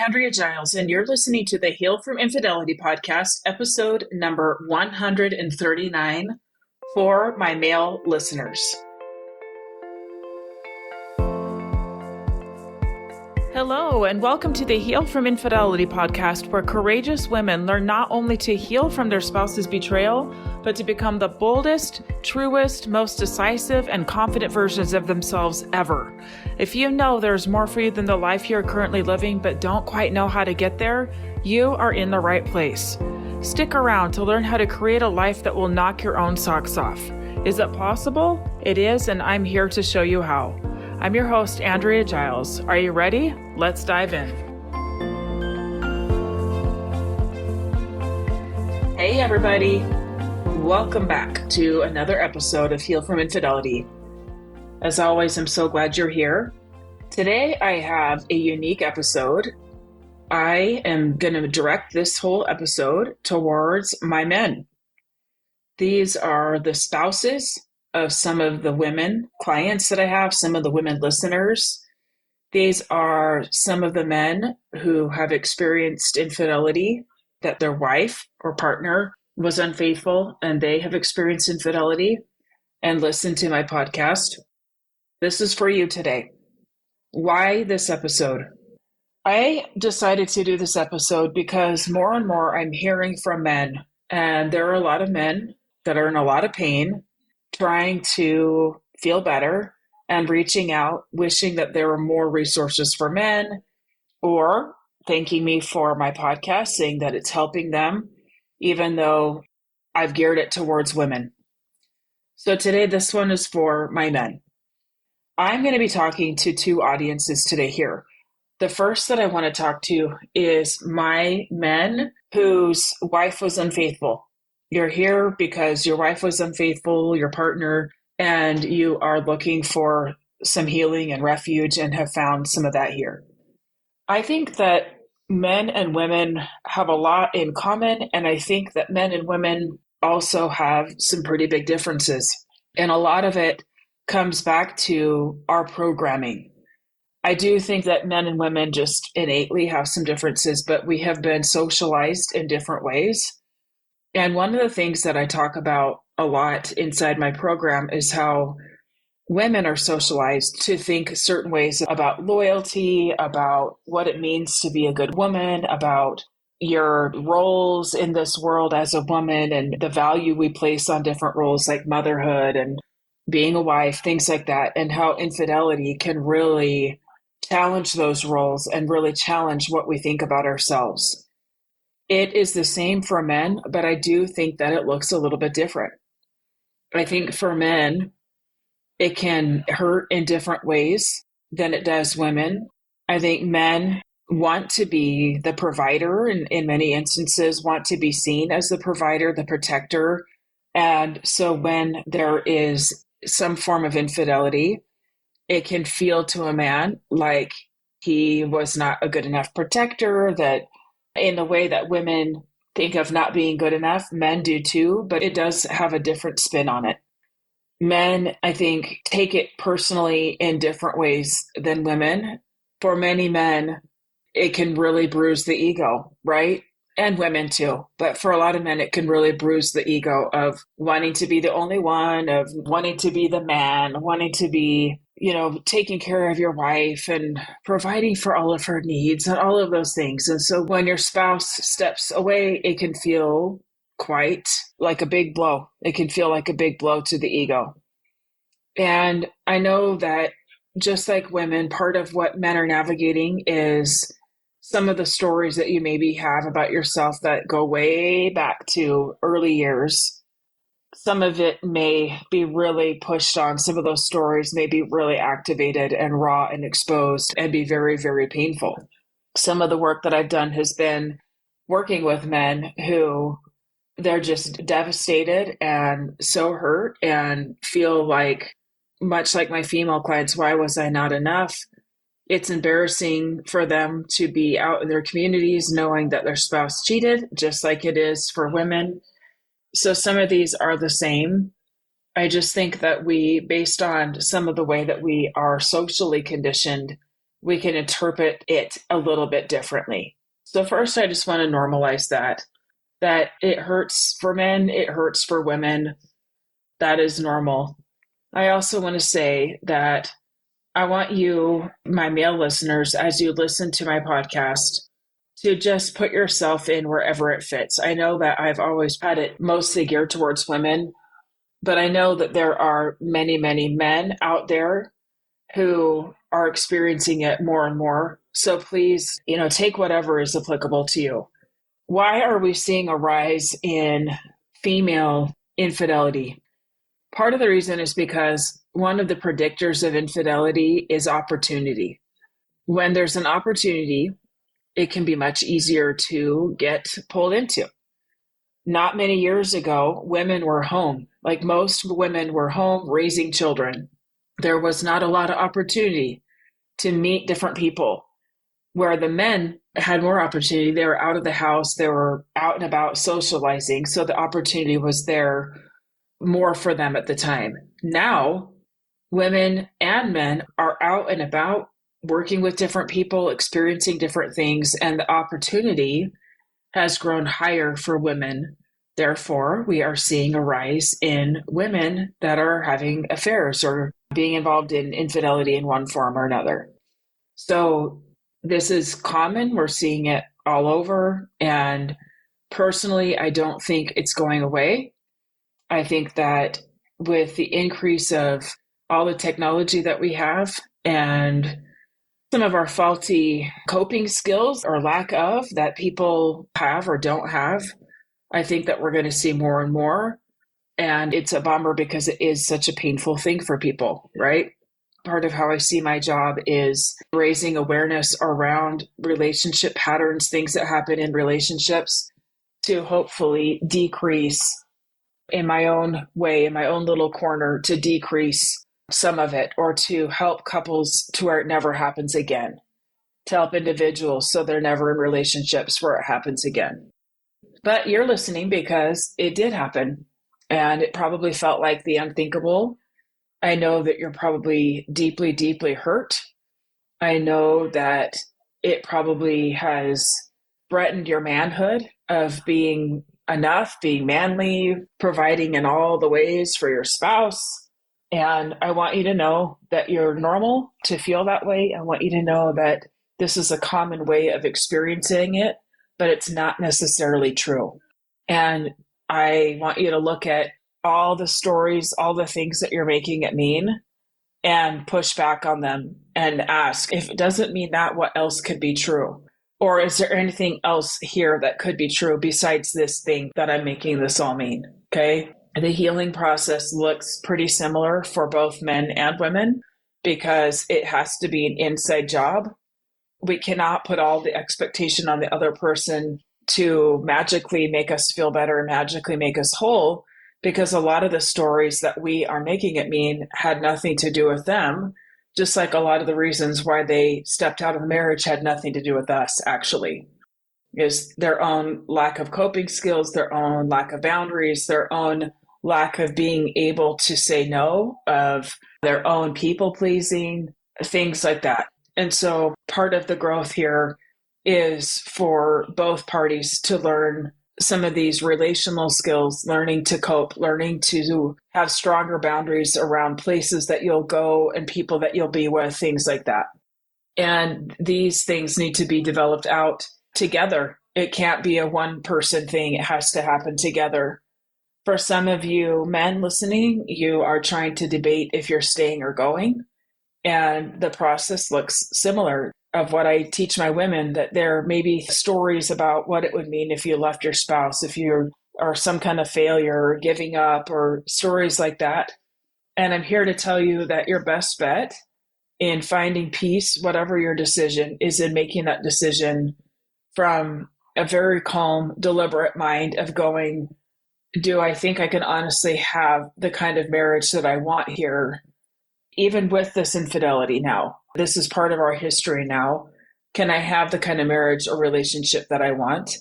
Andrea Giles, and you're listening to the Heal from Infidelity podcast, episode number 139 for my male listeners. Hello, and welcome to the Heal from Infidelity podcast, where courageous women learn not only to heal from their spouse's betrayal, but to become the boldest, truest, most decisive, and confident versions of themselves ever. If you know there's more for you than the life you're currently living, but don't quite know how to get there, you are in the right place. Stick around to learn how to create a life that will knock your own socks off. Is it possible? It is, and I'm here to show you how. I'm your host, Andrea Giles. Are you ready? Let's dive in. Hey, everybody. Welcome back to another episode of Heal from Infidelity. As always, I'm so glad you're here. Today, I have a unique episode. I am going to direct this whole episode towards my men. These are the spouses of some of the women clients that I have, some of the women listeners. These are some of the men who have experienced infidelity, that their wife or partner was unfaithful and they have experienced infidelity and listen to my podcast. This is for you today. Why this episode? I decided to do this episode because more and more I'm hearing from men, and there are a lot of men that are in a lot of pain, trying to feel better and reaching out, wishing that there were more resources for men, or thanking me for my podcast, saying that it's helping them, even though I've geared it towards women. So today, this one is for my men. I'm going to be talking to two audiences today here. The first that I want to talk to is my men whose wife was unfaithful. You're here because your wife was unfaithful, your partner, and you are looking for some healing and refuge and have found some of that here. I think that men and women have a lot in common, and I think that men and women also have some pretty big differences. And a lot of it comes back to our programming. I do think that men and women just innately have some differences, but we have been socialized in different ways. And one of the things that I talk about a lot inside my program is how women are socialized to think certain ways about loyalty, about what it means to be a good woman, about your roles in this world as a woman and the value we place on different roles like motherhood and being a wife, things like that, and how infidelity can really challenge those roles and really challenge what we think about ourselves. It is the same for men, but I do think that it looks a little bit different. I think for men, it can hurt in different ways than it does women. I think men want to be the provider and in many instances want to be seen as the provider, the protector. And so when there is some form of infidelity, it can feel to a man like he was not a good enough protector, that in the way that women think of not being good enough, men do too, but it does have a different spin on it. Men, I think, take it personally in different ways than women. For many men, it can really bruise the ego, right? And women too. But for a lot of men, it can really bruise the ego of wanting to be the only one, of wanting to be the man, wanting to be, taking care of your wife and providing for all of her needs and all of those things. And so when your spouse steps away, it can feel quite like a big blow. It can feel like a big blow to the ego. And I know that just like women, part of what men are navigating is some of the stories that you maybe have about yourself that go way back to early years. Some of it may be really pushed on. Some of those stories may be really activated and raw and exposed and be very, very painful. Some of the work that I've done has been working with men who they're just devastated and so hurt and feel like, much like my female clients, why was I not enough? It's embarrassing for them to be out in their communities knowing that their spouse cheated, just like it is for women. So some of these are the same. I just think that we, based on some of the way that we are socially conditioned, we can interpret it a little bit differently. So first, I just want to normalize that it hurts for men, it hurts for women. That is normal. I also want to say that I want you, my male listeners, as you listen to my podcast, to just put yourself in wherever it fits. I know that I've always had it mostly geared towards women, but I know that there are many, many men out there who are experiencing it more and more. So please, take whatever is applicable to you. Why are we seeing a rise in female infidelity? Part of the reason is because one of the predictors of infidelity is opportunity. When there's an opportunity, it can be much easier to get pulled into. Not many years ago, women were home. Like most women were home raising children. There was not a lot of opportunity to meet different people, where the men had more opportunity. They were out of the house, they were out and about socializing. So the opportunity was there more for them at the time. Now, women and men are out and about working with different people, experiencing different things, and the opportunity has grown higher for women. Therefore, we are seeing a rise in women that are having affairs or being involved in infidelity in one form or another. So this is common. We're seeing it all over. And personally, I don't think it's going away. I think that with the increase of all the technology that we have and some of our faulty coping skills or lack of that people have or don't have, I think that we're going to see more and more. And it's a bummer because it is such a painful thing for people, right? Part of how I see my job is raising awareness around relationship patterns, things that happen in relationships, to hopefully decrease in my own way, in my own little corner, to decrease some of it, or to help couples to where it never happens again, to help individuals so they're never in relationships where it happens again. But you're listening because it did happen, and it probably felt like the unthinkable. I know that you're probably deeply, deeply hurt. I know that it probably has threatened your manhood of being enough, being manly, providing in all the ways for your spouse. And I want you to know that you're normal to feel that way. I want you to know that this is a common way of experiencing it, but it's not necessarily true. And I want you to look at all the stories, all the things that you're making it mean, and push back on them and ask, if it doesn't mean that, what else could be true? Or is there anything else here that could be true besides this thing that I'm making this all mean? Okay. The healing process looks pretty similar for both men and women because it has to be an inside job. We cannot put all the expectation on the other person to magically make us feel better and magically make us whole, because a lot of the stories that we are making it mean had nothing to do with them, just like a lot of the reasons why they stepped out of the marriage had nothing to do with us, actually. Is their own lack of coping skills, their own lack of boundaries, their own lack of being able to say no, of their own people pleasing, things like that. And so part of the growth here is for both parties to learn some of these relational skills, learning to cope, learning to have stronger boundaries around places that you'll go and people that you'll be with, things like that. And these things need to be developed out together. It can't be a one-person thing. It has to happen together. For some of you men listening, you are trying to debate if you're staying or going. And the process looks similar of what I teach my women, that there may be stories about what it would mean if you left your spouse, if you are some kind of failure or giving up or stories like that. And I'm here to tell you that your best bet in finding peace, whatever your decision, is in making that decision from a very calm, deliberate mind of going, do I think I can honestly have the kind of marriage that I want here? Even with this infidelity now, this is part of our history now. Can I have the kind of marriage or relationship that I want?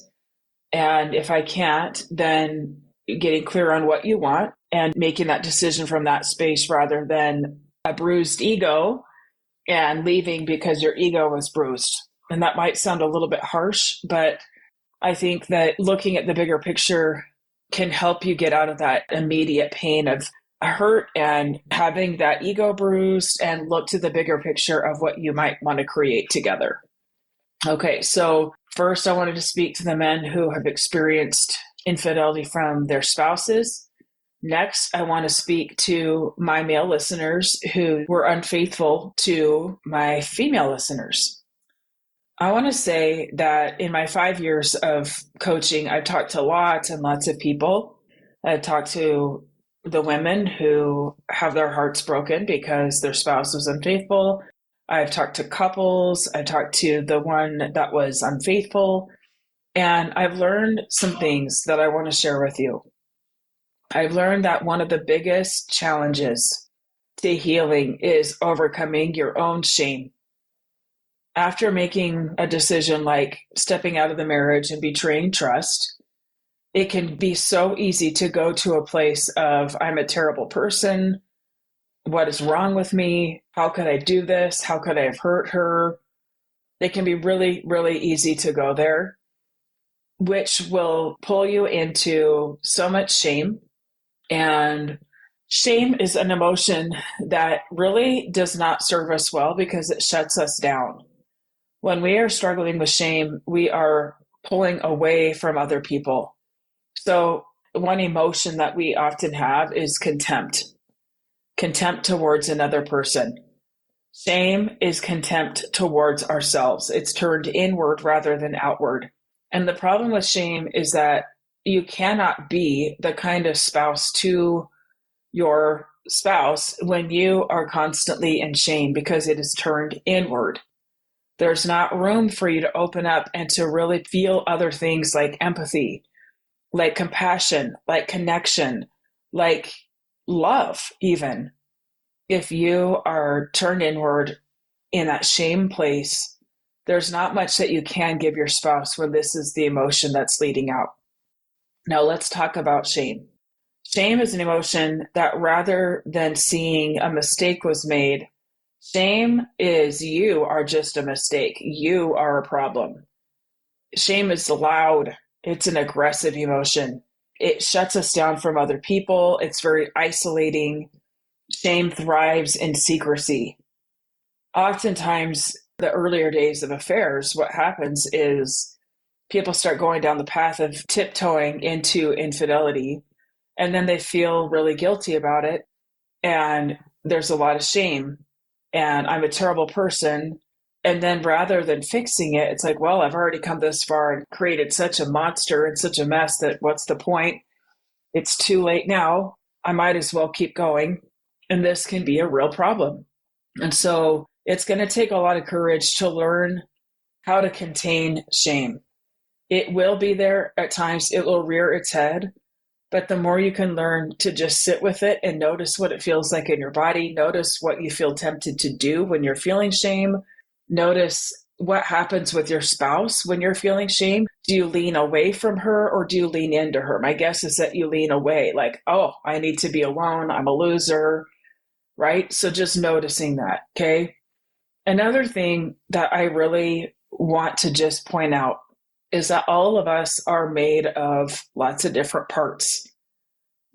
And if I can't, then getting clear on what you want and making that decision from that space rather than a bruised ego and leaving because your ego was bruised. And that might sound a little bit harsh, but I think that looking at the bigger picture can help you get out of that immediate pain of hurt and having that ego bruised and look to the bigger picture of what you might want to create together. Okay, so first I wanted to speak to the men who have experienced infidelity from their spouses. Next, I want to speak to my male listeners who were unfaithful to my female listeners. I want to say that in my 5 years of coaching, I've talked to lots and lots of people. I've talked to the women who have their hearts broken because their spouse was unfaithful. I've talked to couples. I talked to the one that was unfaithful. And I've learned some things that I want to share with you. I've learned that one of the biggest challenges to healing is overcoming your own shame. After making a decision like stepping out of the marriage and betraying trust, it can be so easy to go to a place of, I'm a terrible person. What is wrong with me? How could I do this? How could I have hurt her? It can be really, really easy to go there, which will pull you into so much shame. And shame is an emotion that really does not serve us well because it shuts us down. When we are struggling with shame, we are pulling away from other people. So one emotion that we often have is contempt towards another person. Shame is contempt towards ourselves. It's turned inward rather than outward. And the problem with shame is that you cannot be the kind of spouse to your spouse when you are constantly in shame because it is turned inward. There's not room for you to open up and to really feel other things like empathy, like compassion, like connection, like love, even. If you are turned inward in that shame place, there's not much that you can give your spouse when this is the emotion that's leading out. Now let's talk about shame. Shame is an emotion that rather than seeing a mistake was made, shame is you are just a mistake. You are a problem. Shame is loud. It's an aggressive emotion. It shuts us down from other people. It's very isolating. Shame thrives in secrecy. Oftentimes, the earlier days of affairs, what happens is people start going down the path of tiptoeing into infidelity, and then they feel really guilty about it. And there's a lot of shame. And I'm a terrible person. And then rather than fixing it, it's like, well, I've already come this far and created such a monster and such a mess that what's the point? It's too late now. I might as well keep going. And this can be a real problem. And so it's going to take a lot of courage to learn how to contain shame. It will be there at times. It will rear its head. But the more you can learn to just sit with it and notice what it feels like in your body, notice what you feel tempted to do when you're feeling shame, notice what happens with your spouse when you're feeling shame. Do you lean away from her or do you lean into her? My guess is that you lean away, like, oh, I need to be alone. I'm a loser, right? So just noticing that, okay? Another thing that I really want to just point out is that all of us are made of lots of different parts.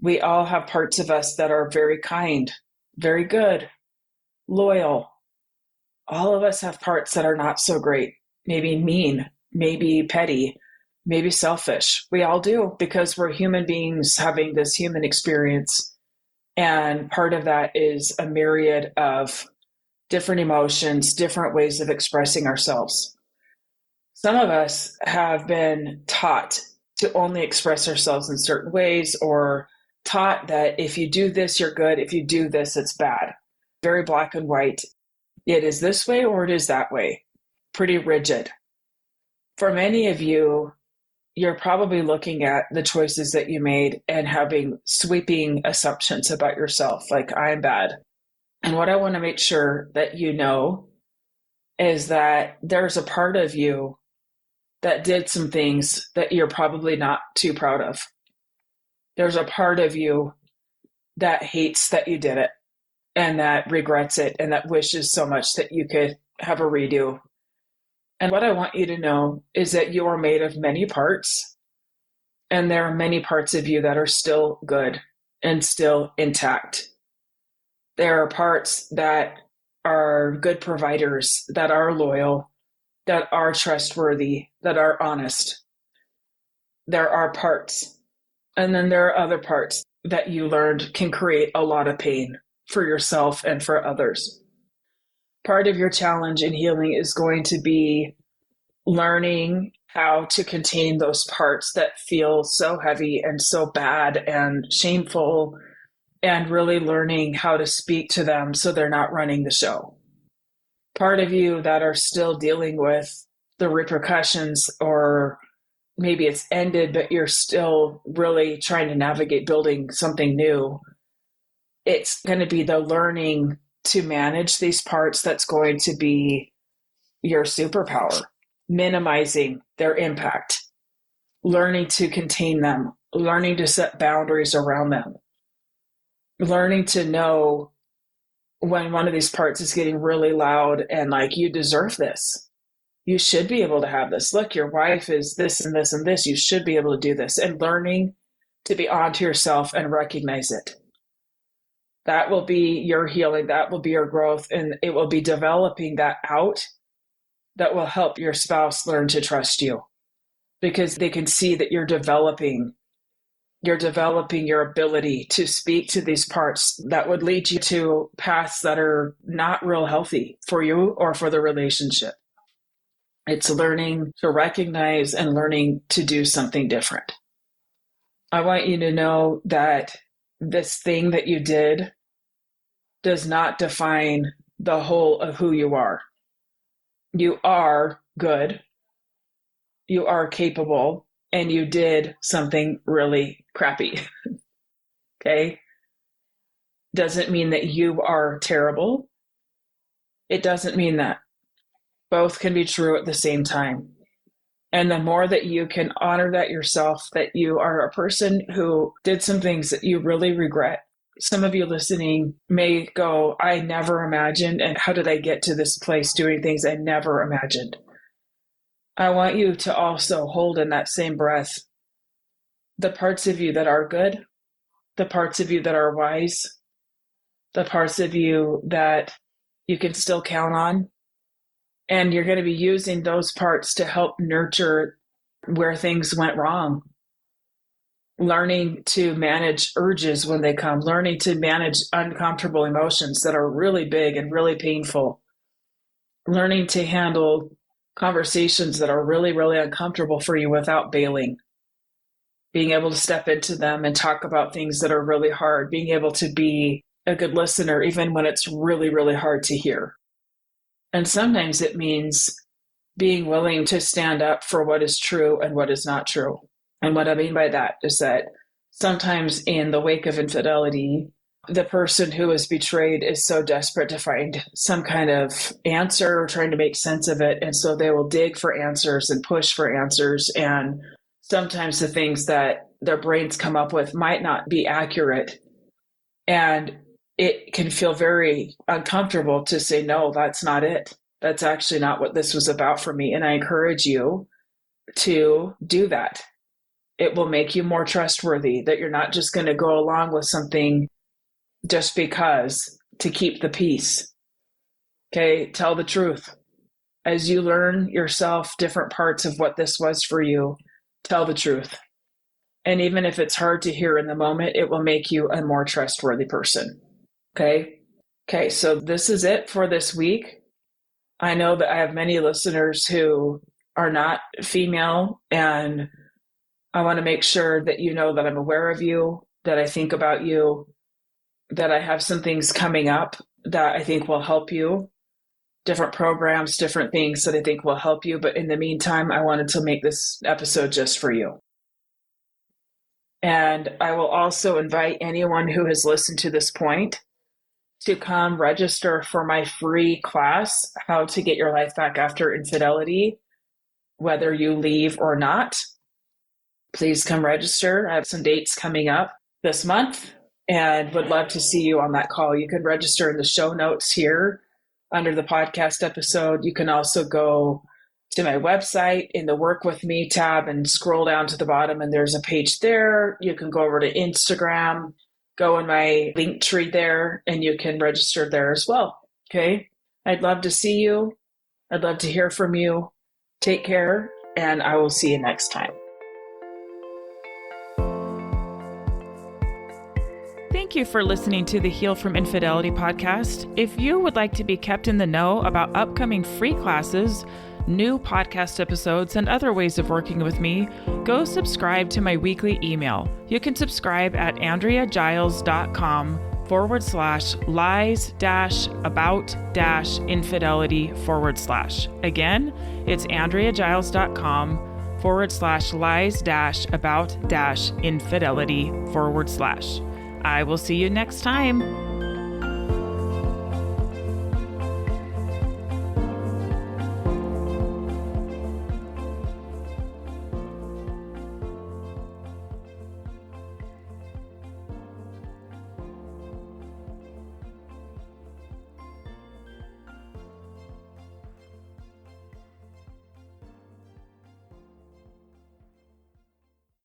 We all have parts of us that are very kind, very good, loyal. All of us have parts that are not so great, maybe mean, maybe petty, maybe selfish. We all do because we're human beings having this human experience. And part of that is a myriad of different emotions, different ways of expressing ourselves. Some of us have been taught to only express ourselves in certain ways or taught that if you do this, you're good. If you do this, it's bad. Very black and white. It is this way or it is that way. Pretty rigid. For many of you, you're probably looking at the choices that you made and having sweeping assumptions about yourself, like I'm bad. And what I want to make sure that you know is that there's a part of you that did some things that you're probably not too proud of. There's a part of you that hates that you did it. and that regrets it and that wishes so much that you could have a redo. And what I want you to know is that you are made of many parts, and there are many parts of you that are still good and still intact. There are parts that are good providers, that are loyal, that are trustworthy, that are honest. There are parts. And then there are other parts that you learned can create a lot of pain for yourself and for others. Part of your challenge in healing is going to be learning how to contain those parts that feel so heavy and so bad and shameful, and really learning how to speak to them so they're not running the show. Part of you that are still dealing with the repercussions, or maybe it's ended, but you're still really trying to navigate building something new. It's going to be the learning to manage these parts that's going to be your superpower, minimizing their impact, learning to contain them, learning to set boundaries around them, learning to know when one of these parts is getting really loud and like, you deserve this. You should be able to have this. Look, your wife is this and this and this. You should be able to do this. And learning to be onto yourself and recognize it. That will be your healing. That will be your growth. And it will be developing that out that will help your spouse learn to trust you, because they can see that you're developing your ability to speak to these parts that would lead you to paths that are not real healthy for you or for the relationship. It's learning to recognize and learning to do something different. I want you to know that this thing that you did does not define the whole of who you are. You are good. You are capable, and you did something really crappy. Okay? Doesn't mean that you are terrible. It doesn't mean that. Both can be true at the same time. And the more that you can honor that yourself, that you are a person who did some things that you really regret. Some of you listening may go, I never imagined, and how did I get to this place doing things I never imagined? I want you to also hold in that same breath the parts of you that are good, the parts of you that are wise, the parts of you that you can still count on. And you're going to be using those parts to help nurture where things went wrong. Learning to manage urges when they come, learning to manage uncomfortable emotions that are really big and really painful, learning to handle conversations that are really, really uncomfortable for you without bailing, being able to step into them and talk about things that are really hard, being able to be a good listener even when it's really, really hard to hear. And sometimes it means being willing to stand up for what is true and what is not true. And what I mean by that is that sometimes in the wake of infidelity, the person who is betrayed is so desperate to find some kind of answer, trying to make sense of it. And so they will dig for answers and push for answers. And sometimes the things that their brains come up with might not be accurate. And it can feel very uncomfortable to say, no, that's not it. That's actually not what this was about for me. And I encourage you to do that. It will make you more trustworthy, that you're not just going to go along with something just because to keep the peace. Okay, tell the truth. As you learn yourself different parts of what this was for you, tell the truth. And even if it's hard to hear in the moment, it will make you a more trustworthy person. Okay, so this is it for this week. I know that I have many listeners who are not female, and I want to make sure that you know that I'm aware of you, that I think about you, that I have some things coming up that I think will help you, different programs, different things that I think will help you. But in the meantime, I wanted to make this episode just for you. And I will also invite anyone who has listened to this point to come register for my free class, How to Get Your Life Back After Infidelity, whether you leave or not. Please come register. I have some dates coming up this month. and would love to see you on that call. You can register in the show notes here under the podcast episode. You can also go to my website in the Work With Me tab and scroll down to the bottom, and there's a page there. You can go over to Instagram, go in my link tree there, and you can register there as well. Okay. I'd love to see you. I'd love to hear from you. Take care, and I will see you next time. Thank you for listening to the Heal from Infidelity podcast. If you would like to be kept in the know about upcoming free classes, new podcast episodes, and other ways of working with me, go subscribe to my weekly email. You can subscribe at andreagiles.com/lies-about-infidelity/. Again, it's andreagiles.com/lies-about-infidelity/. I will see you next time.